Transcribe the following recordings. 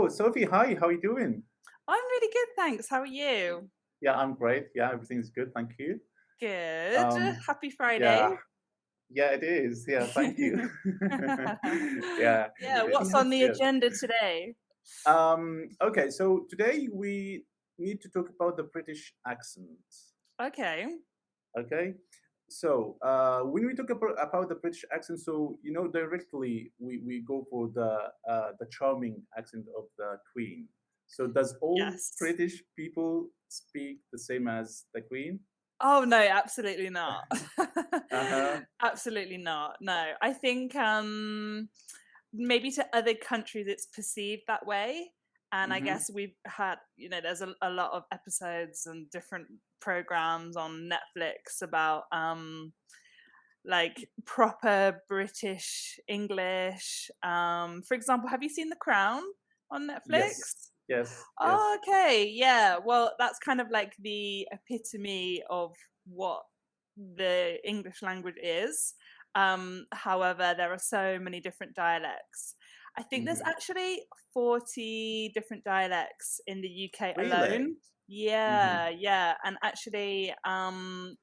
Oh, Sophie, hi. How are you doing? I'm really good, thanks. How are you? Yeah, I'm great. Yeah, everything's good. Thank you. Good. Um, Happy yeah, Friday. yeah, it is. Yeah, thank you. Yeah, Yeah, what's on yes, the yes. agenda today? Okay, so today we need to talk about the British accent. Okay. Okay, so when we talk about the British accent, so directly we go for the charming accent of the Queen. So does all Yes. British people speak the same as the Queen? Oh no, absolutely not. Uh-huh. Absolutely not. No. I think maybe to other countries it's perceived that way. And I Mm-hmm. guess we've had, there's a lot of episodes and different programs on Netflix about like proper British English. For example, have you seen The Crown on Yes. Netflix? Yes. Oh, Yes. okay, yeah. Well, that's kind of like the epitome of what the English language is. However, there are so many different dialects. I think there's Mm-hmm. actually 40 different dialects in the UK Really? alone. Mm-hmm. Yeah, yeah. And actually,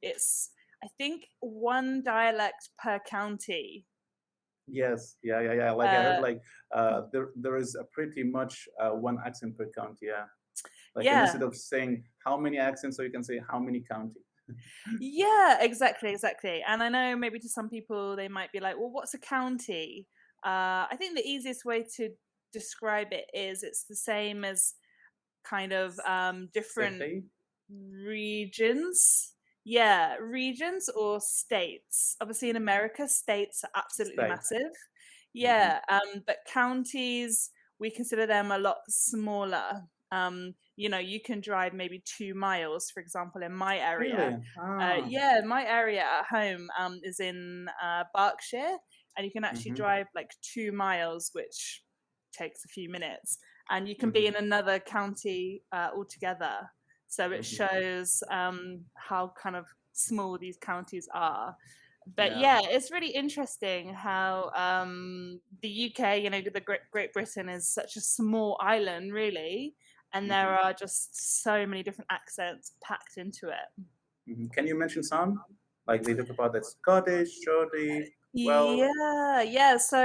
it's I think one dialect per county. Yes. Yeah. Yeah. Yeah. Like I heard, Uh, like there is a pretty much one accent per county. Yeah. Like instead yeah, of saying how many accents, so you can say how many county. yeah, exactly, exactly. And I know maybe to some people they might be like, well, what's a county? I think the easiest way to describe it is it's the same as kind of different City. regions. Yeah, regions or states. Obviously, in America, states are absolutely State. massive. Mm-hmm. Yeah, but counties, we consider them a lot smaller. You can drive maybe 2 miles, for example, in my area. Really? Ah. Yeah, my area at home is in Berkshire, and you can actually Mm-hmm. drive like 2 miles, which takes a few minutes, and you can be Mm-hmm. in another county altogether. So it Mm-hmm. shows how kind of small these counties are. But Yeah. yeah, it's really interesting how the UK, the Great Britain is such a small island, really, and there Mm-hmm. are just so many different accents packed into it. Mm-hmm. Can you mention some? Like they talk about that Scottish, Geordie, Welsh. Yeah, yeah. So,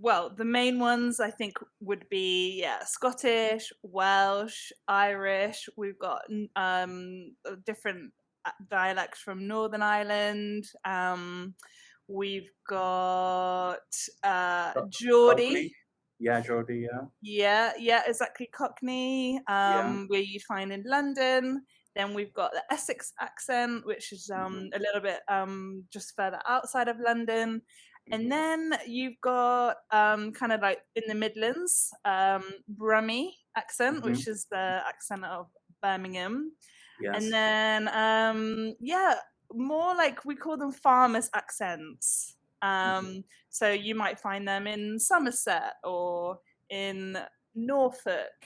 well, the main ones I think would be Scottish, Welsh, Irish. We've got different dialects from Northern Ireland. We've got Geordie. Cockney. Yeah, Geordie. Yeah. Yeah, yeah, exactly. Cockney, Yeah. where you'd find in London. Then we've got the Essex accent, which is Mm-hmm. a little bit just further outside of London. And Mm-hmm. then you've got kind of like in the Midlands, Brummie accent, Mm-hmm. which is the accent of Birmingham. And Yes. then yeah, more like we call them farmers accents. Mm-hmm. So you might find them in Somerset or in Norfolk.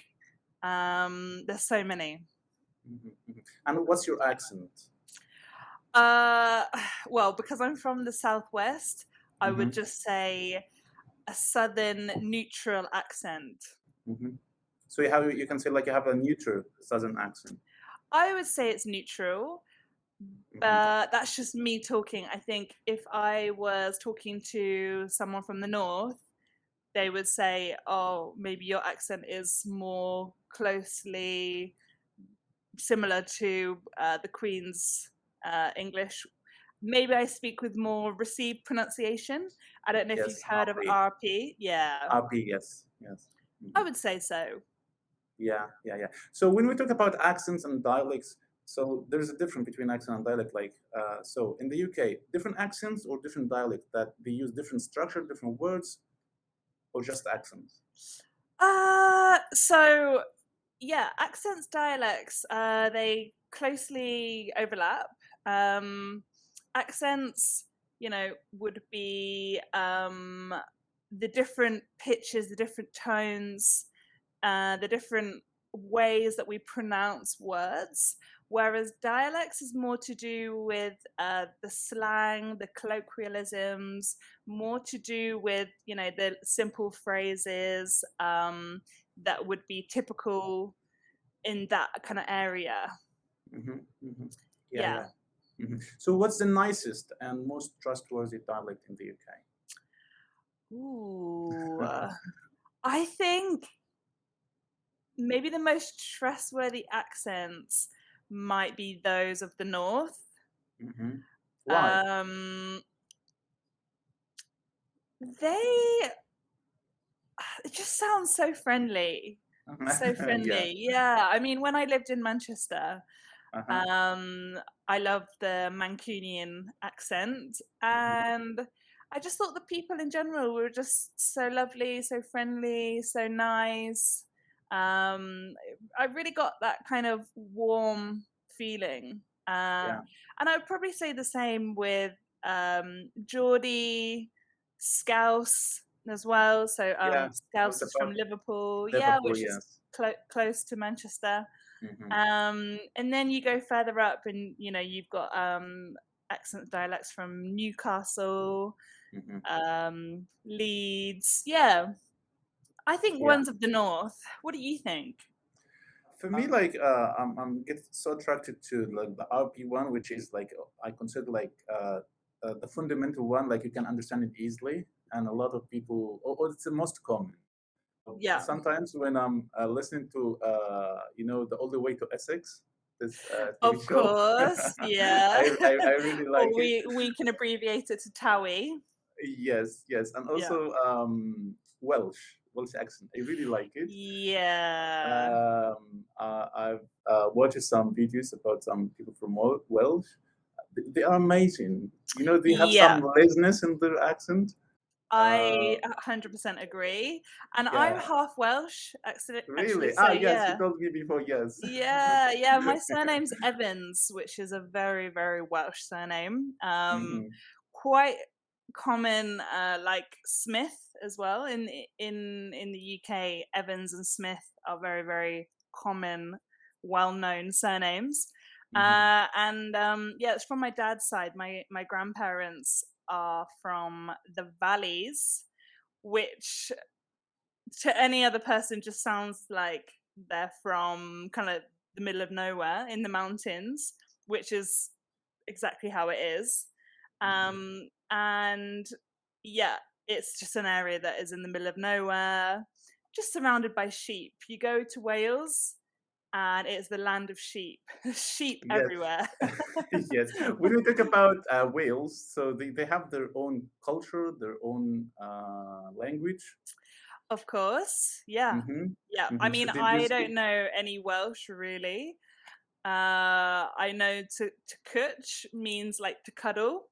There's so many. Mm-hmm. Mm-hmm. And what's your accent? Uh, well, because I'm from the southwest, I Mm-hmm. would just say a southern neutral accent. Mm-hmm. So you can say like you have a neutral southern accent. I would say it's neutral, Mm-hmm. but that's just me talking. I think if I was talking to someone from the north, they would say, "Oh, maybe your accent is more closely similar to the Queen's English. Maybe I speak with more received pronunciation. I don't know if you've Yes, heard of RP. RP. Yeah, RP, yes. Yes. I Mm-hmm. would say so. Yeah, yeah, yeah. So when we talk about accents and dialects, so there's a difference between accent and dialect. Like, so in the UK, different accents or different dialects that they use different structure, different words, or just accents. So yeah, accents, dialects, they closely overlap. Um, Accents, would be the different pitches, the different tones, the different ways that we pronounce words, whereas dialects is more to do with the slang, the colloquialisms, more to do with, the simple phrases that would be typical in that kind of area. Hmm. Hmm. Yeah, Yeah. yeah. Hmm. So, what's the nicest and most trustworthy dialect in the UK? Ooh. I think maybe the most trustworthy accents might be those of the North. Hmm. Why? Um, they it just sounds so friendly. So Yeah. friendly. Yeah. I mean, when I lived in Manchester, Uh-huh. um, I loved the Mancunian accent, Hmm. and I just thought the people in general were just so lovely, so friendly, so nice. Um, I really got that kind of warm feeling. Yeah. And I would probably say the same with Geordie, Scouse as well. So Yeah. What Scouse is from about Liverpool, yeah, Liverpool? which is Yes. close to Manchester. Hmm. And then you go further up, and you've got accent dialects from Newcastle, Hmm. Leeds. Yeah, I think Yeah. ones of the north. What do you think? For me, like I'm get so attracted to like the RP one, which is like I consider like the fundamental one, like you can understand it easily, and a lot of people, or it's the most common. Yeah, Sometimes when I'm listening to the All the Way to Essex, this TV of show, course. Yeah, I really like or it. we can abbreviate it to Towie. Yes, yes, and Yeah, also Welsh accent. I really like it. yeah, I've watched some videos about some people from Welsh. They are amazing. They have yeah. some laziness in their accent. I Uh, 100% agree. And I'm yeah, half Welsh, actually. really. So Yes, you yeah, told me before. Yes. yeah. My surname's Evans, which is a very, very Welsh surname. Hmm. Quite common, like Smith as well in the UK. Evans and Smith are very, very common, well-known surnames. Hmm. And yeah, it's from my dad's side. My grandparents are from the valleys, which to any other person just sounds like they're from kind of the middle of nowhere in the mountains, which is exactly how it is. And yeah, it's just an area that is in the middle of nowhere, just surrounded by sheep. You go to Wales and it's the land of sheep, sheep Yes. everywhere. Yes. When we talk about Wales, so they have their own culture, their own language. Of course, yeah. Hmm. Yeah, I Hmm. So mean, they do I speak. don't know any Welsh really. I know to kutch means like to cuddle.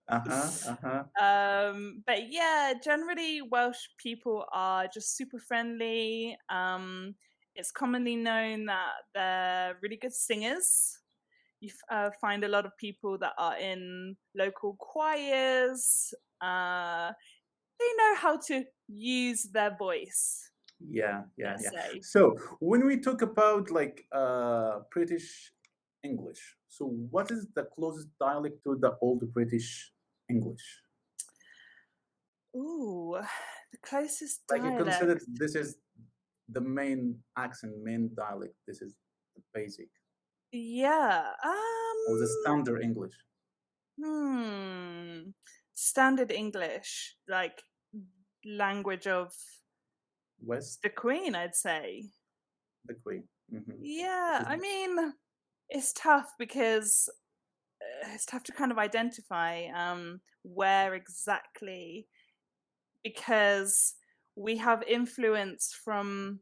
Uh-huh. Uh-huh. But yeah, generally Welsh people are just super friendly. It's commonly known that they're really good singers. You find a lot of people that are in local choirs. Uh, they know how to use their voice, Yeah, yeah, let's yeah. say. So when we talk about like British English, so what is the closest dialect to the old British English? Ooh, the closest Like you consider dialect. this is the main accent, main dialect. This is the basic Yeah. or the standard English. Hmm. Standard English, like language of West, the Queen, I'd say. the Queen. Hmm. Yeah, I mean, it's tough because it's tough to kind of identify where exactly, because we have influence from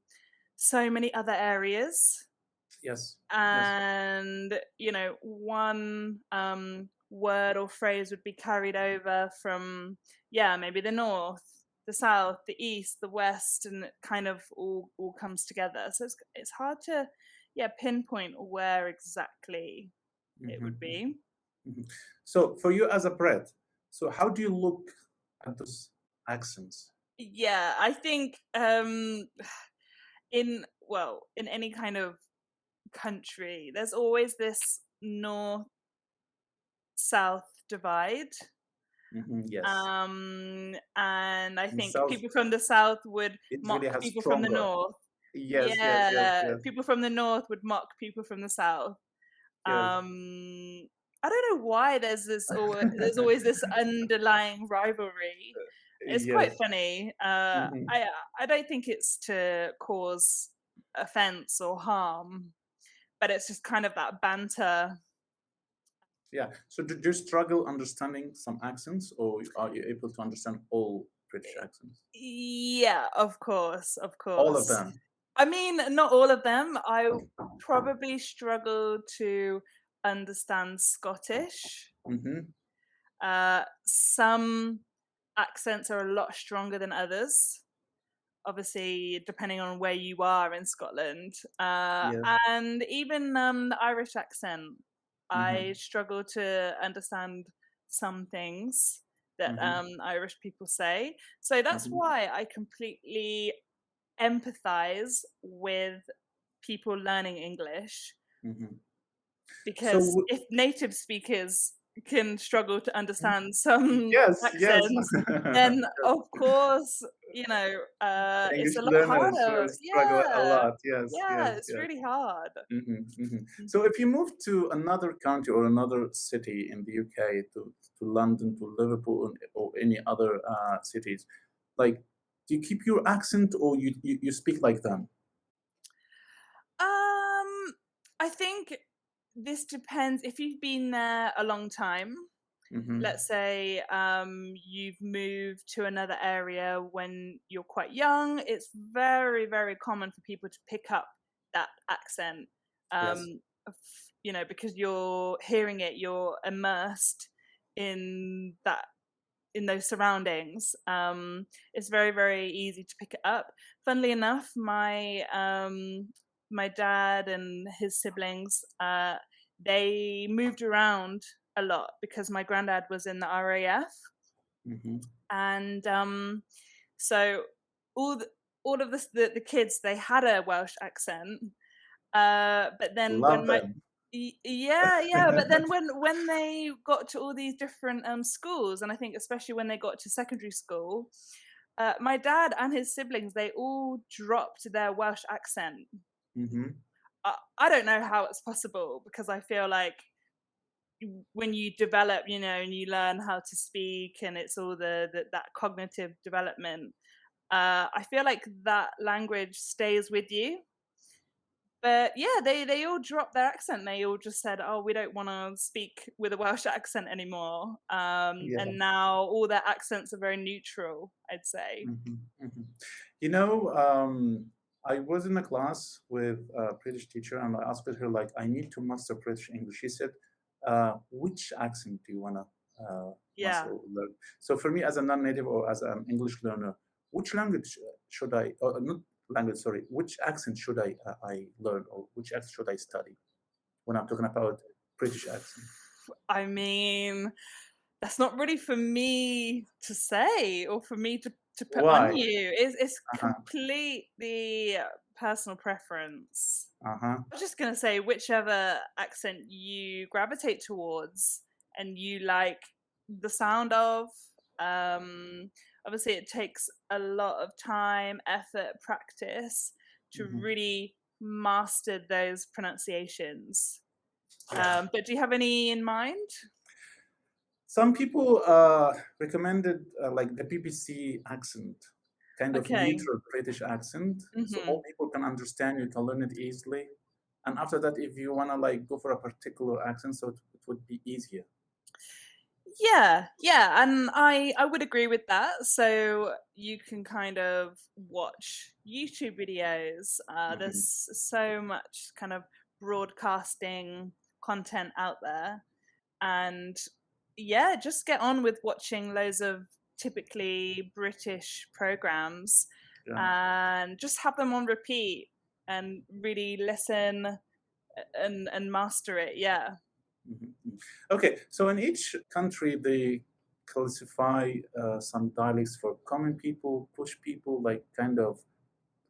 so many other areas. Yes, yes. And one word or phrase would be carried over from, yeah, maybe the north, the south, the east, the west, and it kind of all comes together. So it's hard to, yeah, pinpoint where exactly it would Hmm. be. Hmm. So for you as a Brit, so how do you look at those accents? Yeah, I think in any kind of country, there's always this north south divide. Yes. And I In think South, people from the south would it mock really has people from the stronger. north. Yes, yes, yes, Yeah, yes, people from the north would mock people from the south. yes. Um, I don't know why there's always this underlying rivalry. It's quite Yes. funny. hmm I don't think it's to cause offense or harm, but it's just kind of that banter. Yeah. So do you struggle understanding some accents, or are you able to understand all British accents? Yeah, of course, of All of course. them. I mean, not all of them. I probably struggle to understand Scottish. hmm Some accents are a lot stronger than others, obviously, depending on where you are in Scotland. Yes. And even the Irish accent, I hmm struggle to understand some things that hmm Irish people say. So that's hmm why I completely empathize with people learning English, hmm So because if native speakers can struggle to understand some yes, yes. accents, then of course, it's English a lot learners harder. will struggle a Yeah, lot. Yes, yeah, yes, it's yes. really hard. Mm. So if you move to another country or another city in the UK, to London, to Liverpool, or any other cities, like, do you keep your accent, or you speak like them? I think this depends if you've been there a long time. hmm Let's say you've moved to another area when you're quite young, it's very, very common for people to pick up that accent. Yes. Because you're hearing it, you're immersed in that, in those surroundings. It's very, very easy to pick it up. Funnily enough, my dad and his siblings, they moved around a lot because my granddad was in the RAF, hmm and so all the, all of the kids, they had a Welsh accent. But then Love when them. yeah, yeah, but then when they got to all these different schools, and I think especially when they got to secondary school, my dad and his siblings, they all dropped their Welsh accent. hmm I don't know how it's possible, because I feel like when you develop, and you learn how to speak, and it's all that cognitive development, I feel like that language stays with you. But yeah, they all dropped their accent. They all just said, "Oh, we don't want to speak with a Welsh accent anymore." Yeah. And now all their accents are very neutral, I'd say. hmm hmm You know, I was in a class with a British teacher, and I asked her, like, I need to master British English. She said, which accent do you want to master Yeah. or learn? So for me, as a non-native or as an English learner, which language should I, not language, sorry, which accent should I learn, or which accent should I study when I'm talking about British accent? I mean, that's not really for me to say, or for me to put on Why? you. It's Uh-huh, completely personal preference. uh-huh. I was just gonna say, whichever accent you gravitate towards and you like the sound of. Um, Obviously, it takes a lot of time, effort, practice to hmm really master those pronunciations. Yeah. But do you have any in mind? Some people recommended like the BBC accent, kind of Okay. neutral British accent, so Hmm. all people can understand. You can learn it easily, and after that, if you wanna like go for a particular accent, so it would be easier. Yeah, yeah, and I would agree with that. So you can kind of watch YouTube videos. hmm There's so much kind of broadcasting content out there, and yeah, just get on with watching loads of typically British programs, Yeah. and just have them on repeat and really listen and master it. Yeah. Mhm. Okay, so in each country, they classify some dialects for common people, push people, like kind of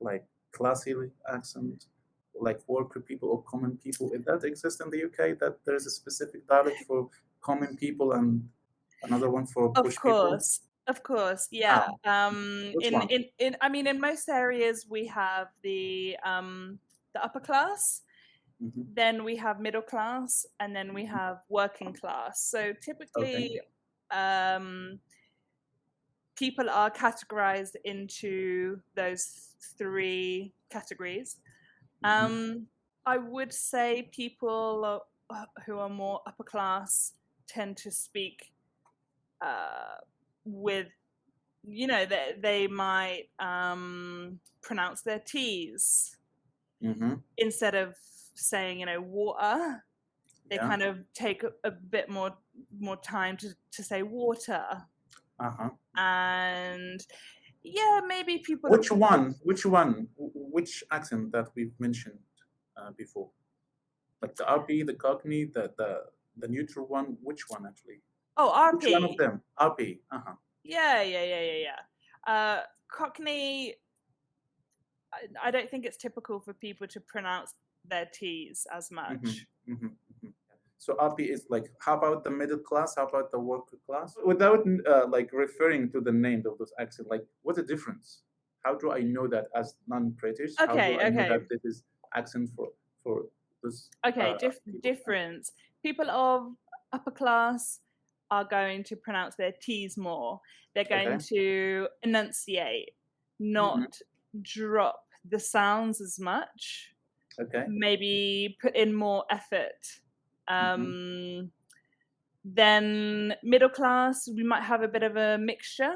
like classy accent, like worker people or common people? Does that exist in the UK? That there is a specific dialect for common people and another one for Of bush people? course, of course, Ah, yeah. which one? I mean, in most areas we have the upper class, Hmm. then we have middle class, and then we have working class. So Okay. typically, um, people are categorized into those three categories. Hmm. I would say people who are more upper class tend to speak with, they might pronounce their T's Hmm. instead of saying, water. They Yeah. kind of take a bit more time to say water. Uh-huh. And yeah, maybe people Which from one? Which one? Which accent that we've mentioned before? Like the RP, the Cockney, the neutral one. Which one actually? Which one of RP. them? RP. Uh-huh. Yeah. Cockney, I don't think it's typical for people to pronounce their T's as Mm-hmm. much. Mm-hmm. Mm-hmm. So RP is like, how about the middle class? How about the worker class? Without like referring to the name of those accents, like what's the difference? How do I know that as non-British? How do Okay, I know okay, that this is accent for those okay. people? Difference. People of upper class are going to pronounce their T's more. They're going Okay. to enunciate, Mm-hmm. not drop the sounds as much. Okay. Maybe put in more effort. Mm-hmm. Then middle class, we might have a bit of a mixture.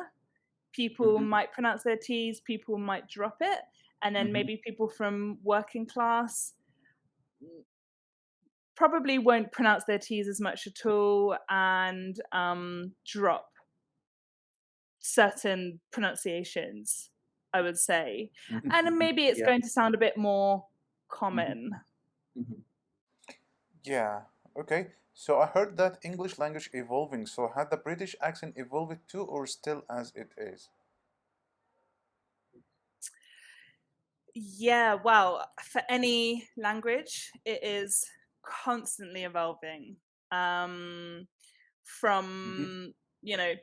People Mm-hmm. might pronounce their T's, people might drop it. And then Mm-hmm. maybe people from working class probably won't pronounce their T's as much at all and drop certain pronunciations, I would say. And Mm-hmm. maybe it's Yeah. going to sound a bit more Mm-hmm. common. Mm-hmm. Yeah, okay. So I heard that English language evolving. So had the British accent evolved too, or still as it is? Yeah, well, for any language, it is constantly evolving. Um, Mm-hmm. from,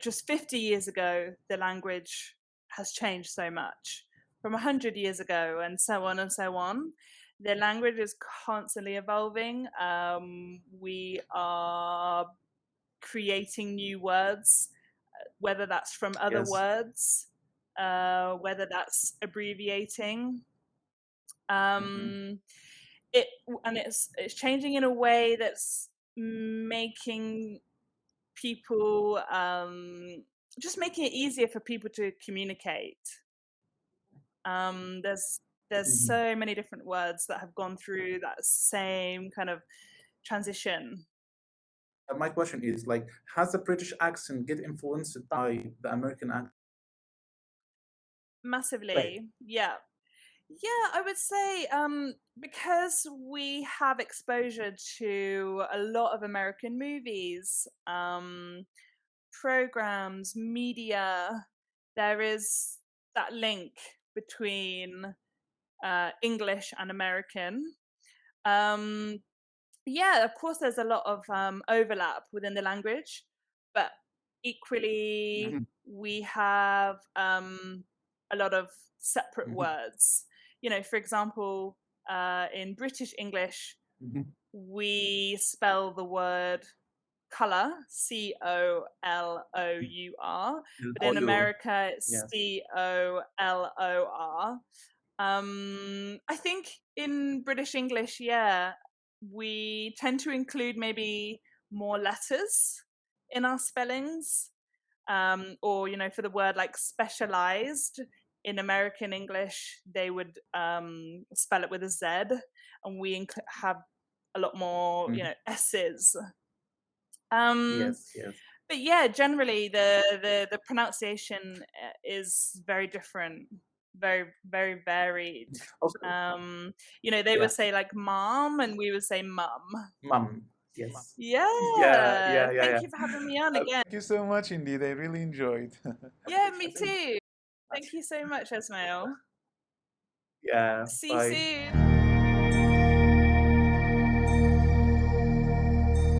just 50 years ago, the language has changed so much. From 100 years ago, and so on and so on. The language is constantly evolving. We are creating new words, whether that's from other Yes. words, whether that's abbreviating. Mm-hmm. Um, it and it's changing in a way that's making people just making it easier for people to communicate. There's Mm-hmm. so many different words that have gone through that same kind of transition. My question is like, has the British accent get influenced by the American accent? Massively, yeah. Yeah, I would say because we have exposure to a lot of American movies, programs, media, there is that link between English and American. Um, yeah, of course, there's a lot of overlap within the language, but equally, Mm-hmm. we have a lot of separate Mm-hmm. words. For example, in British English, Mm-hmm. we spell the word color COLOUR, but in Or America it's yes. COLOR. I think in British English, yeah, we tend to include maybe more letters in our spellings, or for the word like specialized. In American English, they would spell it with a Z, and we have a lot more, Mm-hmm. S's. Um, Yes. Yes. but yeah, generally the pronunciation is very different, very very varied. Also, They yeah, would say like mom, and we would say mum. mum. Yes. Yeah. Yeah, Yeah. Yeah. thank Yeah. you for having me on Uh, again. Thank you so much, indeed. I really enjoyed. Yeah, I me think too. Thank you so much, Esmail. Yeah, See you bye. soon.